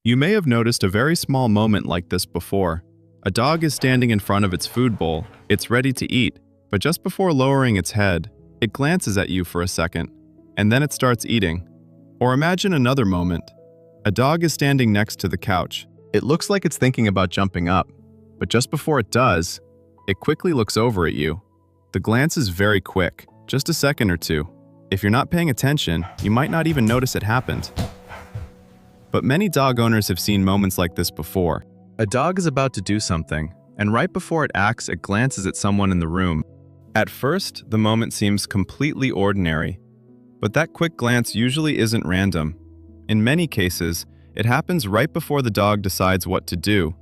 You may have noticed a very small moment like this before. A dog is standing in front of its food bowl, it's ready to eat, but just before lowering its head, it glances at you for a second, and then it starts eating. Or imagine another moment. A dog is standing next to the couch. It looks like it's thinking about jumping up, but just before it does, it quickly looks over at you. The glance is very quick, just a second or two. If you're not paying attention, you might not even notice it happened. But many dog owners have seen moments like this before. A dog is about to do something, and right before it acts, it glances at someone in the room. At first, the moment seems completely ordinary, but that quick glance usually isn't random. In many cases, it happens right before the dog decides what to do,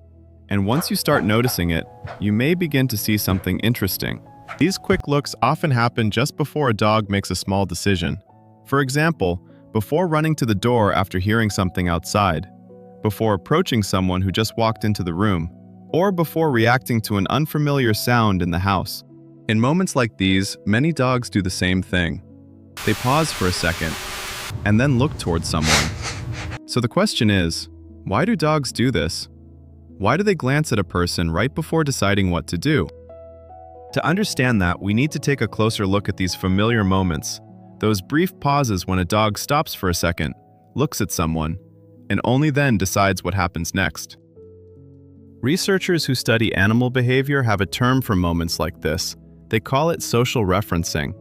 and once you start noticing it, you may begin to see something interesting. These quick looks often happen just before a dog makes a small decision. For example, before running to the door after hearing something outside, before approaching someone who just walked into the room, or before reacting to an unfamiliar sound in the house. In moments like these, many dogs do the same thing. They pause for a second, and then look towards someone. So the question is, why do dogs do this? Why do they glance at a person right before deciding what to do? To understand that, we need to take a closer look at these familiar moments, those brief pauses when a dog stops for a second, looks at someone, and only then decides what happens next. Researchers who study animal behavior have a term for moments like this. They call it social referencing.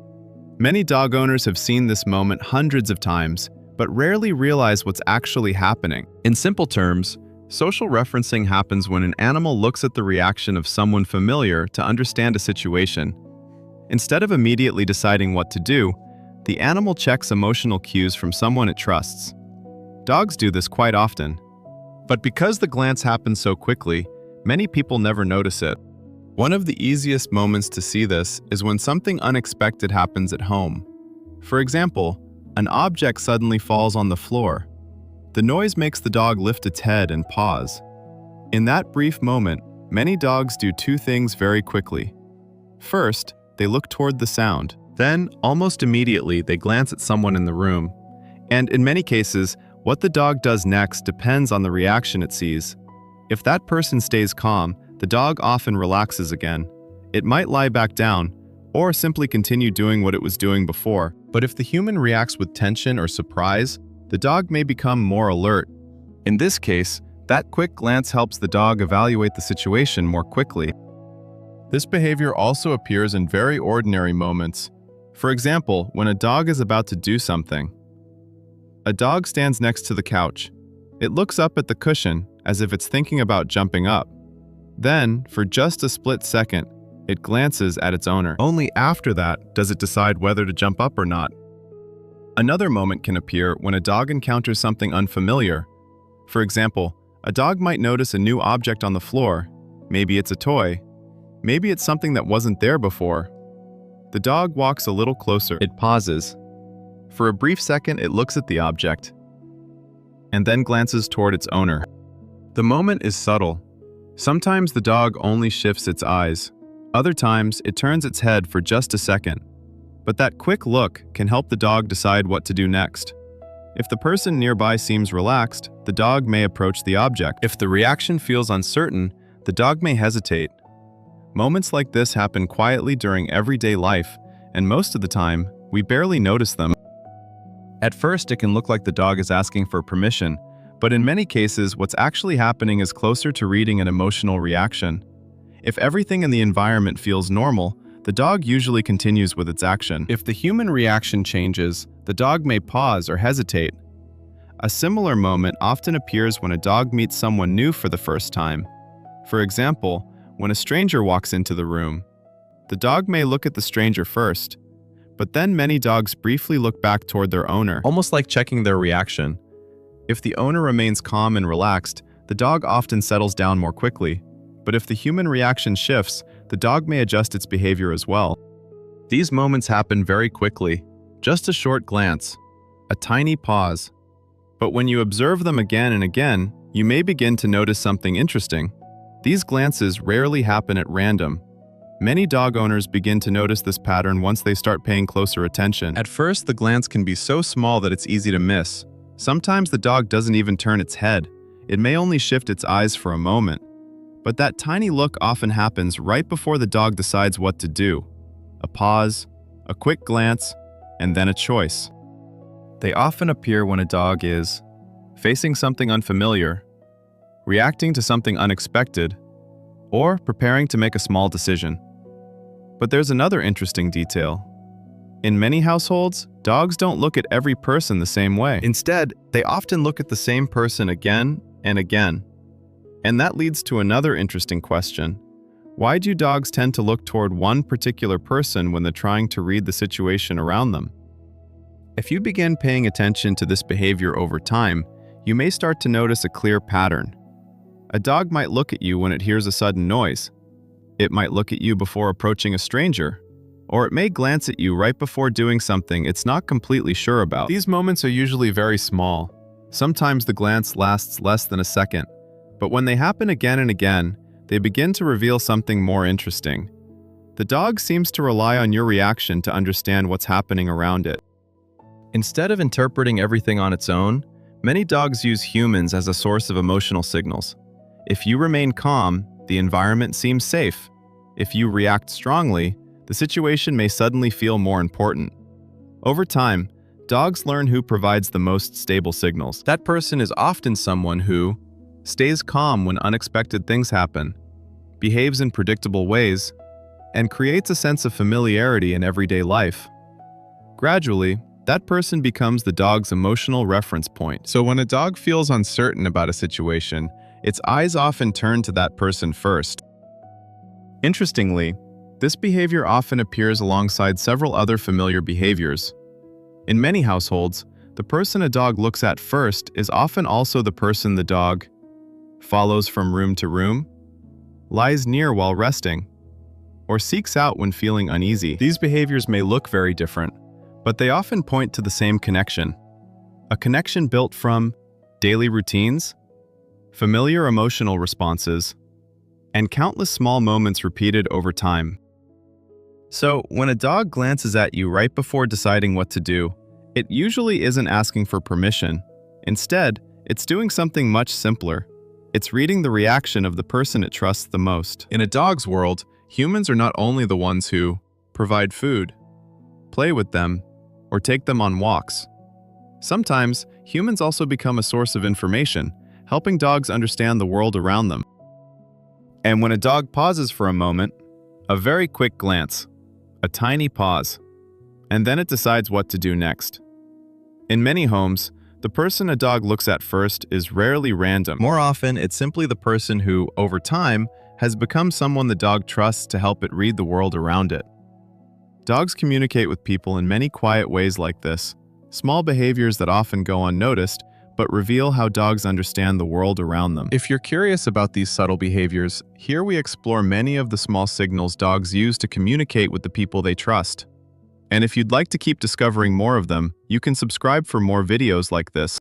Many dog owners have seen this moment hundreds of times, but rarely realize what's actually happening. In simple terms, social referencing happens when an animal looks at the reaction of someone familiar to understand a situation. Instead of immediately deciding what to do, the animal checks emotional cues from someone it trusts. Dogs do this quite often. But because the glance happens so quickly, many people never notice it. One of the easiest moments to see this is when something unexpected happens at home. For example, an object suddenly falls on the floor. The noise makes the dog lift its head and pause. In that brief moment, many dogs do two things very quickly. First, they look toward the sound. Then, almost immediately, they glance at someone in the room. And in many cases, what the dog does next depends on the reaction it sees. If that person stays calm, the dog often relaxes again. It might lie back down, or simply continue doing what it was doing before. But if the human reacts with tension or surprise, the dog may become more alert. In this case, that quick glance helps the dog evaluate the situation more quickly. This behavior also appears in very ordinary moments. For example, when a dog is about to do something. A dog stands next to the couch. It looks up at the cushion as if it's thinking about jumping up. Then, for just a split second, it glances at its owner. Only after that does it decide whether to jump up or not. Another moment can appear when a dog encounters something unfamiliar. For example, a dog might notice a new object on the floor. Maybe it's a toy. Maybe it's something that wasn't there before. The dog walks a little closer. It pauses. For a brief second, it looks at the object, and then glances toward its owner. The moment is subtle. Sometimes the dog only shifts its eyes. Other times, it turns its head for just a second. But that quick look can help the dog decide what to do next. If the person nearby seems relaxed, the dog may approach the object. If the reaction feels uncertain, the dog may hesitate. Moments like this happen quietly during everyday life, and most of the time, we barely notice them. At first, it can look like the dog is asking for permission, but in many cases, what's actually happening is closer to reading an emotional reaction. If everything in the environment feels normal, the dog usually continues with its action. If the human reaction changes, the dog may pause or hesitate. A similar moment often appears when a dog meets someone new for the first time. For example, when a stranger walks into the room, the dog may look at the stranger first, but then many dogs briefly look back toward their owner, almost like checking their reaction. If the owner remains calm and relaxed, the dog often settles down more quickly. But if the human reaction shifts, the dog may adjust its behavior as well. These moments happen very quickly. Just a short glance, a tiny pause. But when you observe them again and again, you may begin to notice something interesting. These glances rarely happen at random. Many dog owners begin to notice this pattern once they start paying closer attention. At first, the glance can be so small that it's easy to miss. Sometimes the dog doesn't even turn its head. It may only shift its eyes for a moment, but that tiny look often happens right before the dog decides what to do. A pause, a quick glance, and then a choice. They often appear when a dog is facing something unfamiliar, reacting to something unexpected, or preparing to make a small decision. But there's another interesting detail. In many households, dogs don't look at every person the same way. Instead, they often look at the same person again and again. And that leads to another interesting question. Why do dogs tend to look toward one particular person when they're trying to read the situation around them? If you begin paying attention to this behavior over time, you may start to notice a clear pattern. A dog might look at you when it hears a sudden noise. It might look at you before approaching a stranger, or it may glance at you right before doing something it's not completely sure about. These moments are usually very small. Sometimes the glance lasts less than a second, but when they happen again and again, they begin to reveal something more interesting. The dog seems to rely on your reaction to understand what's happening around it. Instead of interpreting everything on its own, many dogs use humans as a source of emotional signals. If you remain calm, the environment seems safe. If you react strongly, the situation may suddenly feel more important. Over time, dogs learn who provides the most stable signals. That person is often someone who stays calm when unexpected things happen, behaves in predictable ways, and creates a sense of familiarity in everyday life. Gradually, that person becomes the dog's emotional reference point. So when a dog feels uncertain about a situation, its eyes often turn to that person first. Interestingly, this behavior often appears alongside several other familiar behaviors. In many households, the person a dog looks at first is often also the person the dog follows from room to room, lies near while resting, or seeks out when feeling uneasy. These behaviors may look very different, but they often point to the same connection. A connection built from daily routines, familiar emotional responses, and countless small moments repeated over time. So, when a dog glances at you right before deciding what to do, it usually isn't asking for permission. Instead, it's doing something much simpler. It's reading the reaction of the person it trusts the most. In a dog's world, humans are not only the ones who provide food, play with them, or take them on walks. Sometimes, humans also become a source of information, helping dogs understand the world around them. And when a dog pauses for a moment, a very quick glance, a tiny pause, and then it decides what to do next. In many homes, the person a dog looks at first is rarely random. More often, it's simply the person who, over time, has become someone the dog trusts to help it read the world around it. Dogs communicate with people in many quiet ways like this, small behaviors that often go unnoticed, but reveal how dogs understand the world around them. If you're curious about these subtle behaviors, here we explore many of the small signals dogs use to communicate with the people they trust. And if you'd like to keep discovering more of them, you can subscribe for more videos like this.